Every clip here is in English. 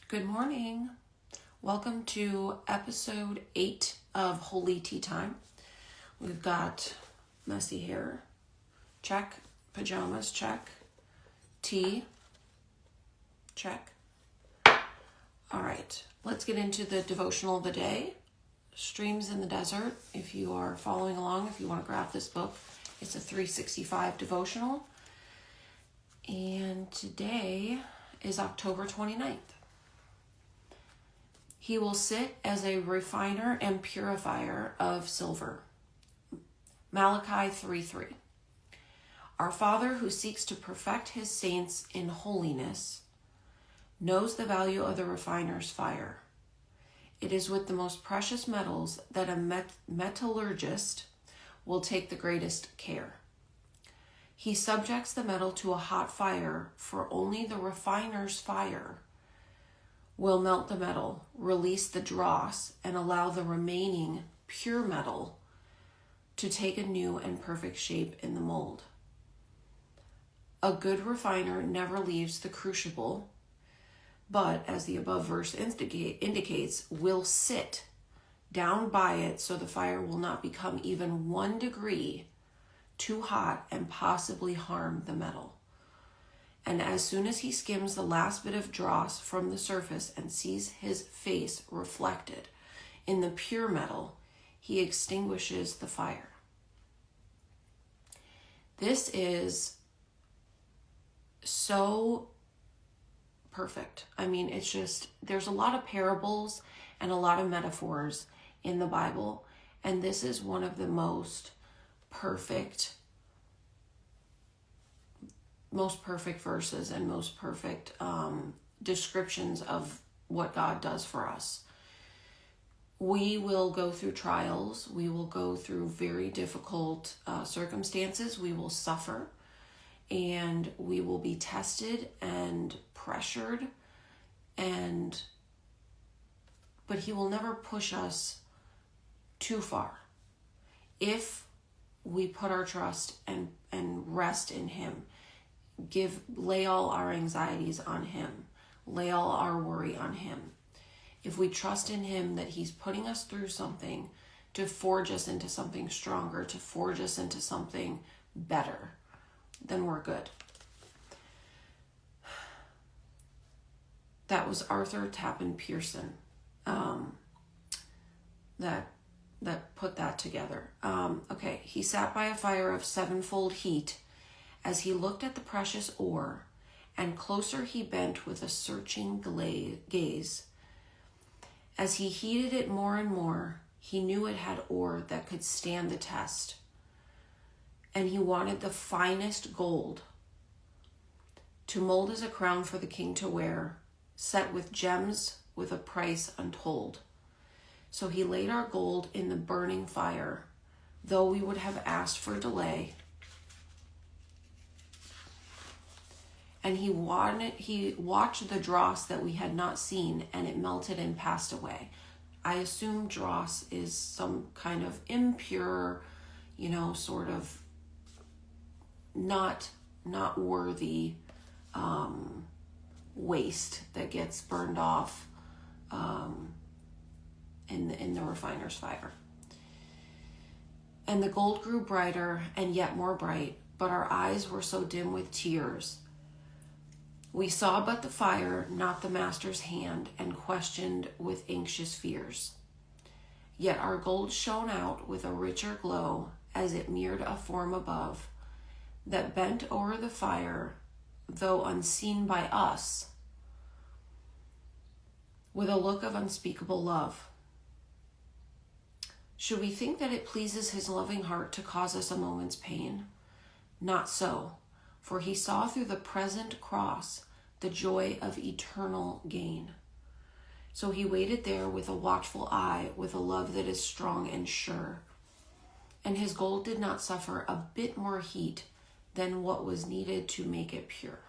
Good morning. Welcome to episode 8 of Holy Tea Time. We've got messy hair, check. Pajamas, check. Tea, check. All right, let's get into the devotional of the day. Streams in the Desert. If you are following along, if you want to grab this book, it's a 365 devotional. And today is October 29th. He will sit as a refiner and purifier of silver. Malachi 3:3. Our Father who seeks to perfect his saints in holiness knows the value of the refiner's fire. It is with the most precious metals that a metallurgist will take the greatest care. He subjects the metal to a hot fire, for only the refiner's fire will melt the metal, release the dross, and allow the remaining pure metal to take a new and perfect shape in the mold. A good refiner never leaves the crucible, but, as the above verse indicates, will sit down by it so the fire will not become even 1 degree too hot and possibly harm the metal. And as soon as he skims the last bit of dross from the surface and sees his face reflected in the pure metal, he extinguishes the fire. This is so perfect. I mean, it's just, there's a lot of parables and a lot of metaphors in the Bible, and this is one of the most perfect verses and most perfect descriptions of what God does for us. We will go through trials. We will go through very difficult circumstances. We will suffer, and we will be tested and pressured, but he will never push us too far if we put our trust and rest in him. Lay all our anxieties on him. Lay all our worry on him. If we trust in him that he's putting us through something to forge us into something stronger, to forge us into something better, then we're good. That was Arthur Tappan Pearson that put that together. Okay, he sat by a fire of 7-fold heat as he looked at the precious ore, and closer he bent with a searching gaze. As he heated it more and more, he knew it had ore that could stand the test, and he wanted the finest gold to mold as a crown for the king to wear, set with gems with a price untold. So he laid our gold in the burning fire, though we would have asked for delay. And he watched the dross that we had not seen, and it melted and passed away. I assume dross is some kind of impure, sort of not worthy waste that gets burned off in the refiner's fire. And the gold grew brighter and yet more bright, but our eyes were so dim with tears. We saw but the fire, not the master's hand, and questioned with anxious fears. Yet our gold shone out with a richer glow as it mirrored a form above that bent o'er the fire, though unseen by us, with a look of unspeakable love. Should we think that it pleases his loving heart to cause us a moment's pain? Not so, for he saw through the present cross the joy of eternal gain. So he waited there with a watchful eye, with a love that is strong and sure. And his gold did not suffer a bit more heat than what was needed to make it pure.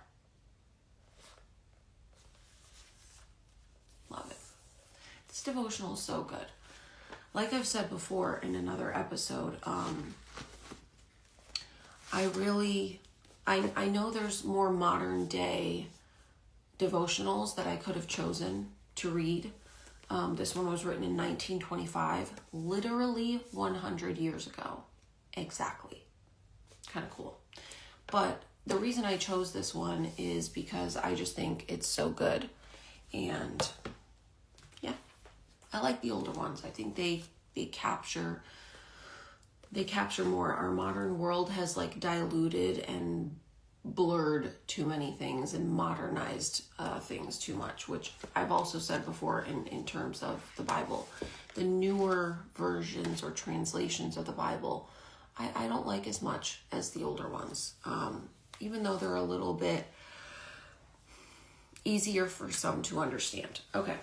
Love it. This devotional is so good. Like I've said before in another episode, I know there's more modern day devotionals that I could have chosen to read. This one was written in 1925, literally 100 years ago. Exactly. Kind of cool. But the reason I chose this one is because I just think it's so good. And yeah, I like the older ones. I think they capture more. Our modern world has like diluted and blurred too many things and modernized things too much, which I've also said before in terms of the Bible. The newer versions or translations of the Bible, I don't like as much as the older ones, even though they're a little bit easier for some to understand. Okay,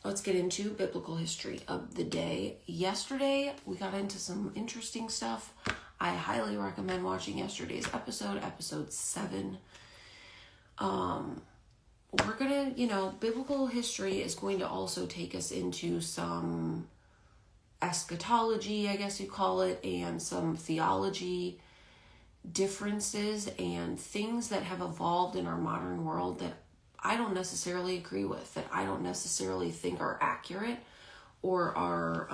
let's get into biblical history of the day. Yesterday, we got into some interesting stuff. I highly recommend watching yesterday's episode 7. We're gonna, biblical history is going to also take us into some eschatology, I guess you call it, and some theology differences and things that have evolved in our modern world that I don't necessarily agree with, that I don't necessarily think are accurate or are,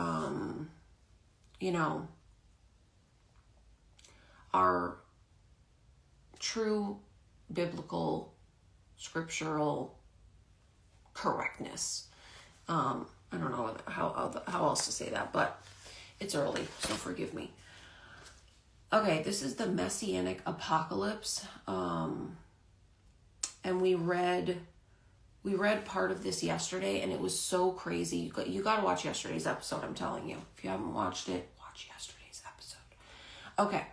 are true biblical scriptural correctness. I don't know how else to say that, but it's early, so forgive me. Okay, this is the Messianic Apocalypse, and we read part of this yesterday, and it was so crazy. You got to watch yesterday's episode, I'm telling you. If you haven't watched it, watch yesterday's episode. Okay.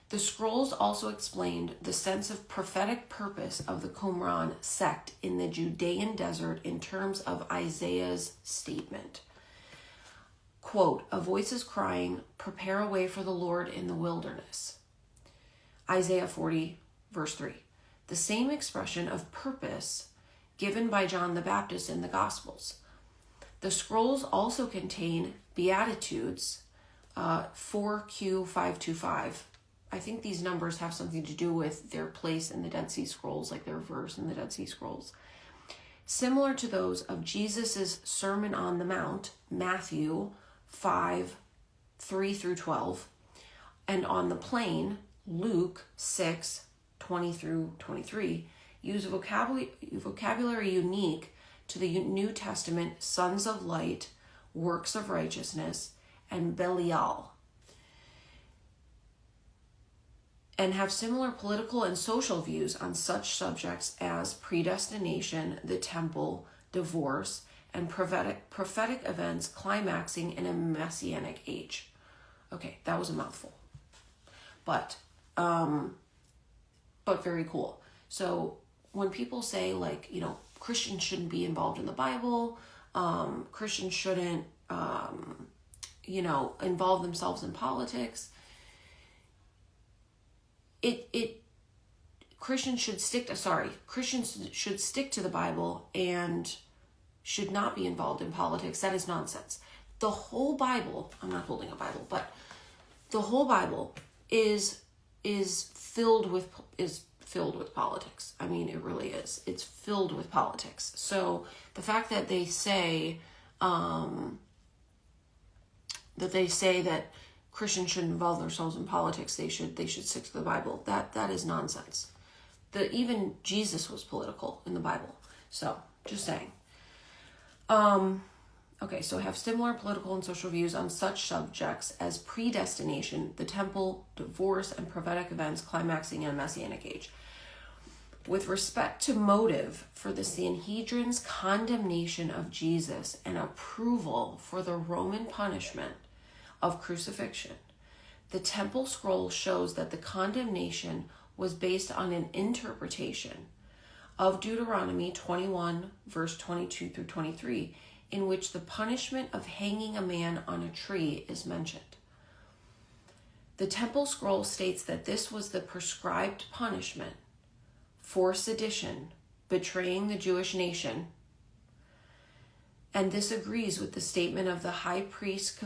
The scrolls also explained the sense of prophetic purpose of the Qumran sect in the Judean desert in terms of Isaiah's statement. Quote, "A voice is crying, prepare a way for the Lord in the wilderness." Isaiah 40, verse 3. The same expression of purpose given by John the Baptist in the Gospels. The scrolls also contain Beatitudes, 4Q525. I think these numbers have something to do with their place in the Dead Sea Scrolls, like their verse in the Dead Sea Scrolls. Similar to those of Jesus' Sermon on the Mount, Matthew 5, 3 through 12, and on the plain, Luke 6, 20 through 23, use vocabulary unique to the New Testament sons of light, works of righteousness, and Belial, and have similar political and social views on such subjects as predestination, the temple, divorce, and prophetic events climaxing in a messianic age. Okay, that was a mouthful. But very cool. So when people say Christians shouldn't be involved in the Bible, Christians shouldn't, involve themselves in politics, Christians should stick to the Bible and should not be involved in politics. That is nonsense. The whole Bible, I'm not holding a Bible, but the whole Bible is filled with politics. I mean, it really is. It's filled with politics. So the fact that they say that Christians shouldn't involve themselves in politics, they should stick to the Bible, that is nonsense. Even Jesus was political in the Bible. So just saying. Okay, so have similar political and social views on such subjects as predestination, the temple, divorce, and prophetic events climaxing in a messianic age. With respect to motive for the Sanhedrin's condemnation of Jesus and approval for the Roman punishment of crucifixion, the temple scroll shows that the condemnation was based on an interpretation of Deuteronomy 21, verse 22 through 23, in which the punishment of hanging a man on a tree is mentioned. The temple scroll states that this was the prescribed punishment for sedition, betraying the Jewish nation, and this agrees with the statement of the high priest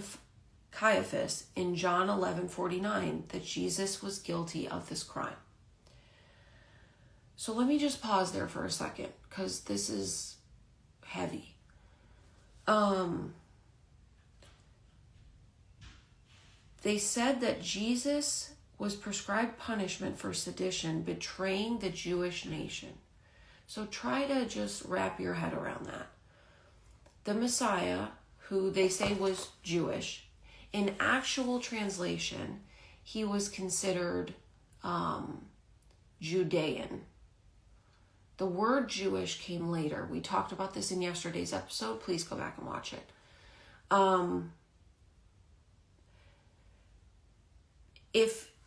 Caiaphas in John 11:49 that Jesus was guilty of this crime. So let me just pause there for a second, because this is heavy. They said that Jesus was prescribed punishment for sedition, betraying the Jewish nation. So try to just wrap your head around that. The Messiah, who they say was Jewish, in actual translation, he was considered Judean. The word Jewish came later. We talked about this in yesterday's episode. Please go back and watch it.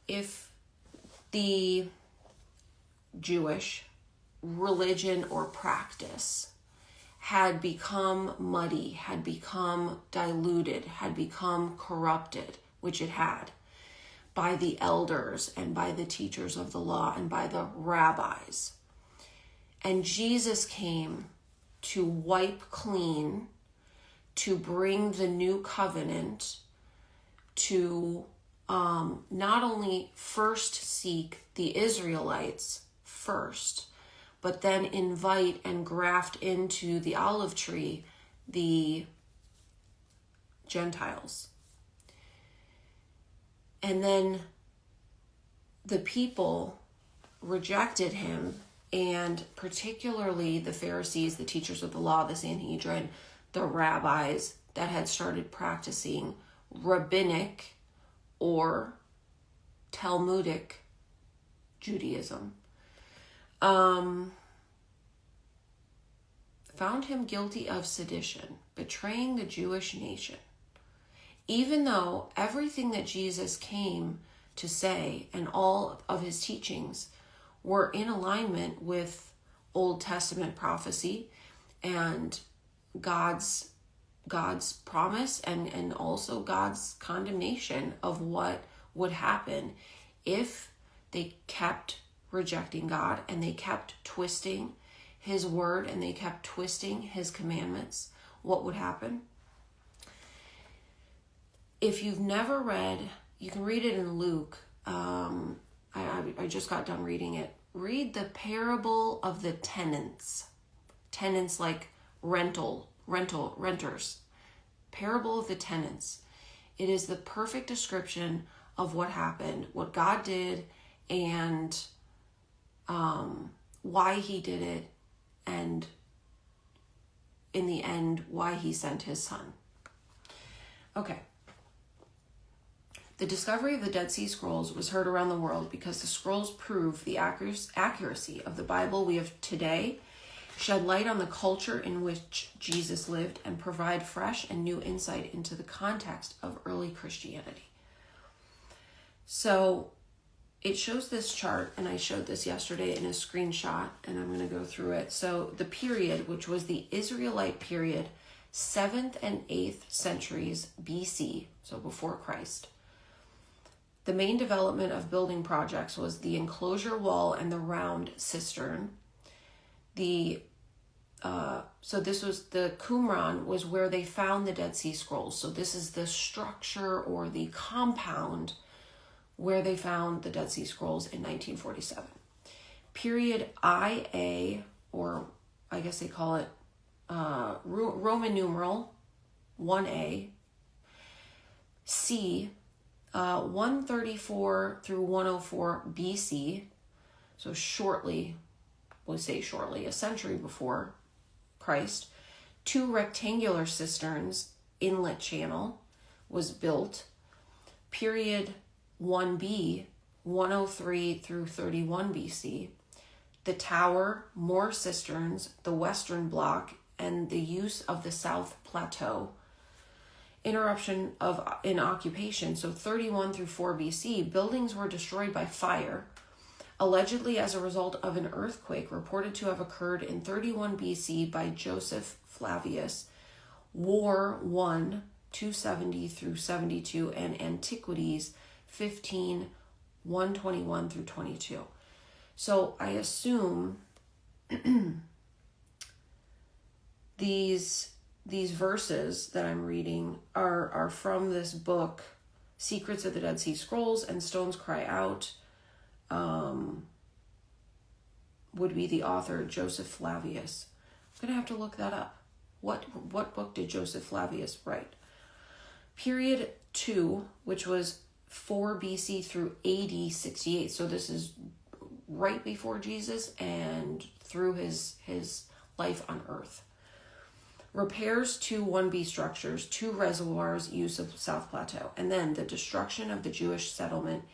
If the Jewish religion or practice had become muddy, had become diluted, had become corrupted, which it had, by the elders and by the teachers of the law and by the rabbis, and Jesus came to wipe clean, to bring the new covenant, to not only first seek the Israelites first, but then invite and graft into the olive tree the Gentiles. And then the people rejected him, and particularly the Pharisees, the teachers of the law, the Sanhedrin, the rabbis that had started practicing rabbinic or Talmudic Judaism, found him guilty of sedition, betraying the Jewish nation. Even though everything that Jesus came to say and all of his teachings were in alignment with Old Testament prophecy and God's promise and also God's condemnation of what would happen if they kept rejecting God and they kept twisting his word and they kept twisting his commandments, what would happen? If you've never read, you can read it in Luke. I just got done reading it. Read the parable of the tenants. Tenants like renters. Parable of the tenants. It is the perfect description of what happened, what God did, and why he did it, and in the end, why he sent his son. Okay. The discovery of the Dead Sea Scrolls was heard around the world because the scrolls prove the accuracy of the Bible we have today, shed light on the culture in which Jesus lived, and provide fresh and new insight into the context of early Christianity. So it shows this chart, and I showed this yesterday in a screenshot, and I'm going to go through it. So the period, which was the Israelite period, 7th and 8th centuries BC, so before Christ. The main development of building projects was the enclosure wall and the round cistern. So this was the Qumran, was where they found the Dead Sea Scrolls. So this is the structure or the compound where they found the Dead Sea Scrolls in 1947. Period IA, or I guess they call it Roman numeral 1A, C, 134 through 104 BC, so we'll say shortly, a century before Christ. 2 rectangular cisterns, inlet channel, was built. Period 1B, 103 through 31 BC. The tower, more cisterns, the western block, and the use of the South Plateau. Interruption in occupation, so 31 through 4 BC, buildings were destroyed by fire, allegedly as a result of an earthquake reported to have occurred in 31 BC by Joseph Flavius, War 1, 270 through 72, and Antiquities 15, 121 through 22. So I assume these verses that I'm reading are from this book, Secrets of the Dead Sea Scrolls and Stones Cry Out. would be the author, Joseph Flavius. I'm going to have to look that up. What book did Joseph Flavius write? Period 2, which was 4 BC through AD 68. So this is right before Jesus and through his life on earth. Repairs to 1B structures, 2 reservoirs, use of South Plateau. And then the destruction of the Jewish settlement,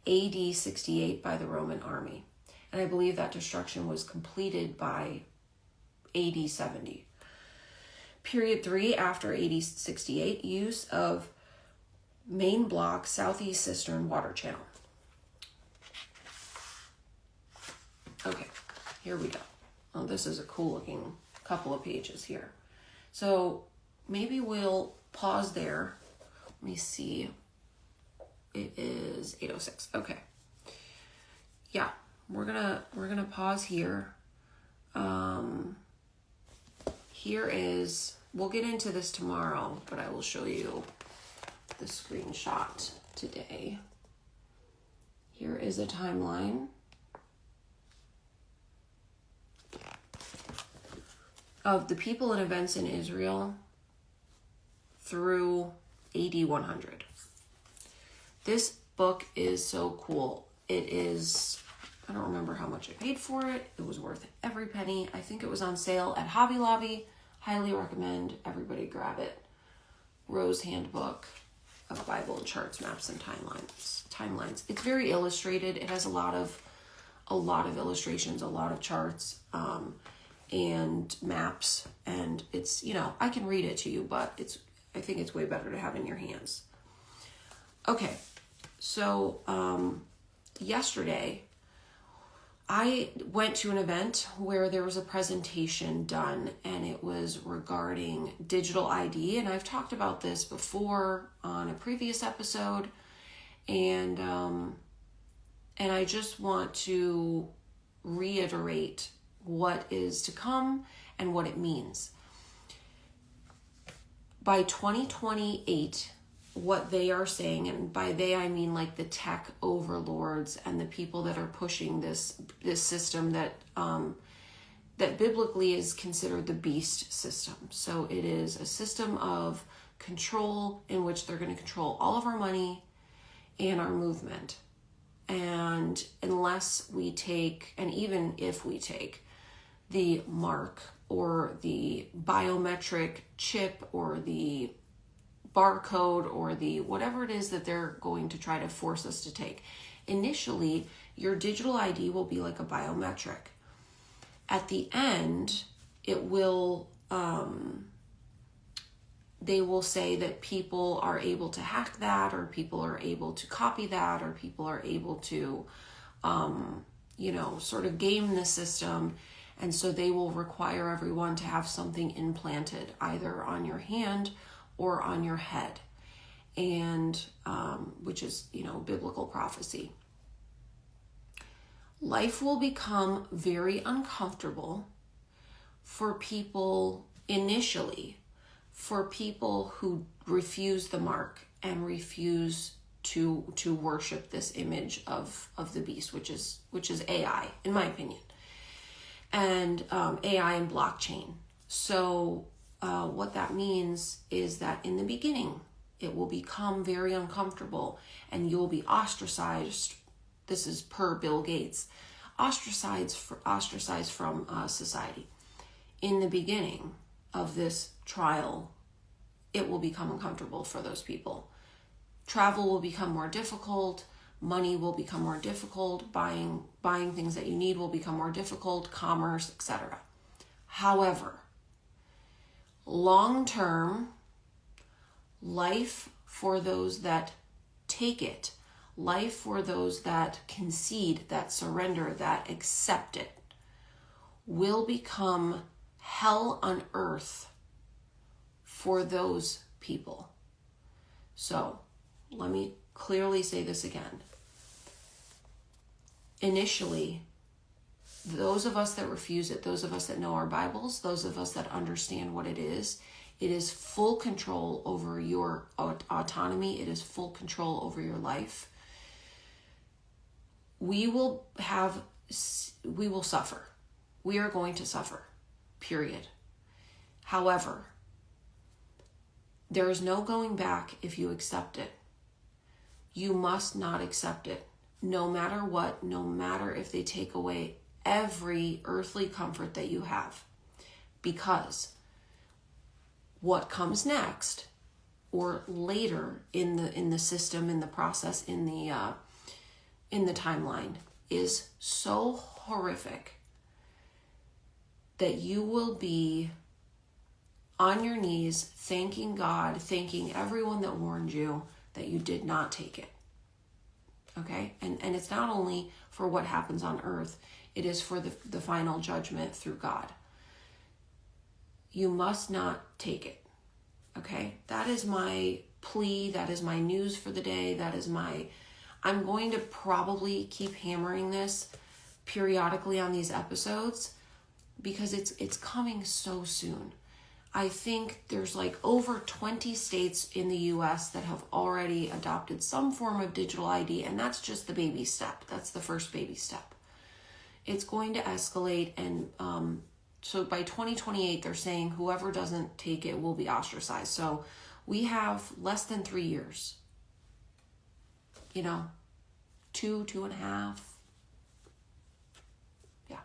AD 68 by the Roman army. And I believe that destruction was completed by AD 70. Period 3, after AD 68, use of main block southeast cistern water channel. Okay, here we go. Oh, this is a cool looking couple of pages here. So maybe we'll pause there. Let me see. It is 8:06. Okay. Yeah, we're gonna pause here. Here is, we'll get into this tomorrow, but I will show you the screenshot today. Here is a timeline of the people and events in Israel through AD 100. This book is so cool. It is, I don't remember how much I paid for it. It was worth every penny. I think it was on sale at Hobby Lobby. Highly recommend everybody grab it. Rose Handbook of Bible, Charts, Maps, and Timelines. It's very illustrated. It has a lot of illustrations, a lot of charts, and maps. And it's, I can read it to you, but I think it's way better to have in your hands. Okay, so yesterday I went to an event where there was a presentation done, and it was regarding digital ID. And I've talked about this before on a previous episode, and I just want to reiterate what is to come and what it means. By 2028, what they are saying, and by they I mean like the tech overlords and the people that are pushing this system that biblically is considered the beast system. So it is a system of control in which they're going to control all of our money and our movement. And unless we take, and even if we take the mark or the biometric chip or the barcode or the whatever it is that they're going to try to force us to take. Initially, your digital ID will be like a biometric. At the end, it will, they will say that people are able to hack that, or people are able to copy that, or people are able to, sort of game the system. And so they will require everyone to have something implanted either on your hand or on your head, and which is, biblical prophecy. Life will become very uncomfortable for people initially, for people who refuse the mark and refuse to worship this image of the beast, which is AI, in my opinion, and AI and blockchain. So what that means is that in the beginning, it will become very uncomfortable and you'll be ostracized. This is per Bill Gates, ostracized from society. In the beginning of this trial, it will become uncomfortable for those people. Travel will become more difficult. Money will become more difficult. Buying things that you need will become more difficult. Commerce, etc. However, long-term, life for those that take it, life for those that concede, that surrender, that accept it, will become hell on earth for those people. So, let me clearly say this again. Initially, those of us that refuse it, those of us that know our Bibles, those of us that understand what it is full control over your autonomy. It is full control over your life. We will suffer. We are going to suffer, period. However, there is no going back if you accept it. You must not accept it, no matter what, no matter if they take away every earthly comfort that you have. Because what comes next, or later in the system, in the process, in the timeline, is so horrific that you will be on your knees thanking God, thanking everyone that warned you that you did not take it. Okay? And it's not only for what happens on earth, it is for the final judgment through God. You must not take it. Okay? That is my plea. That is my news for the day. I'm going to probably keep hammering this periodically on these episodes because it's coming so soon. I think there's like over 20 states in the US that have already adopted some form of digital ID, and that's just the baby step. That's the first baby step. It's going to escalate, and so by 2028, they're saying whoever doesn't take it will be ostracized. So we have less than 3 years. 2.5. Yeah.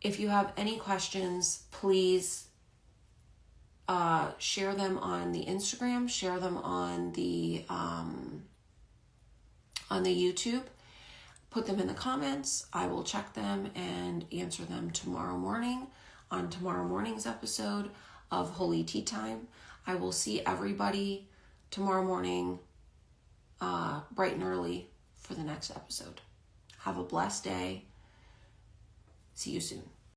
If you have any questions, please share them on the Instagram, share them on the YouTube. Put them in the comments. I will check them and answer them tomorrow morning on tomorrow morning's episode of Holy Tea Time. I will see everybody tomorrow morning bright and early for the next episode. Have a blessed day. See you soon.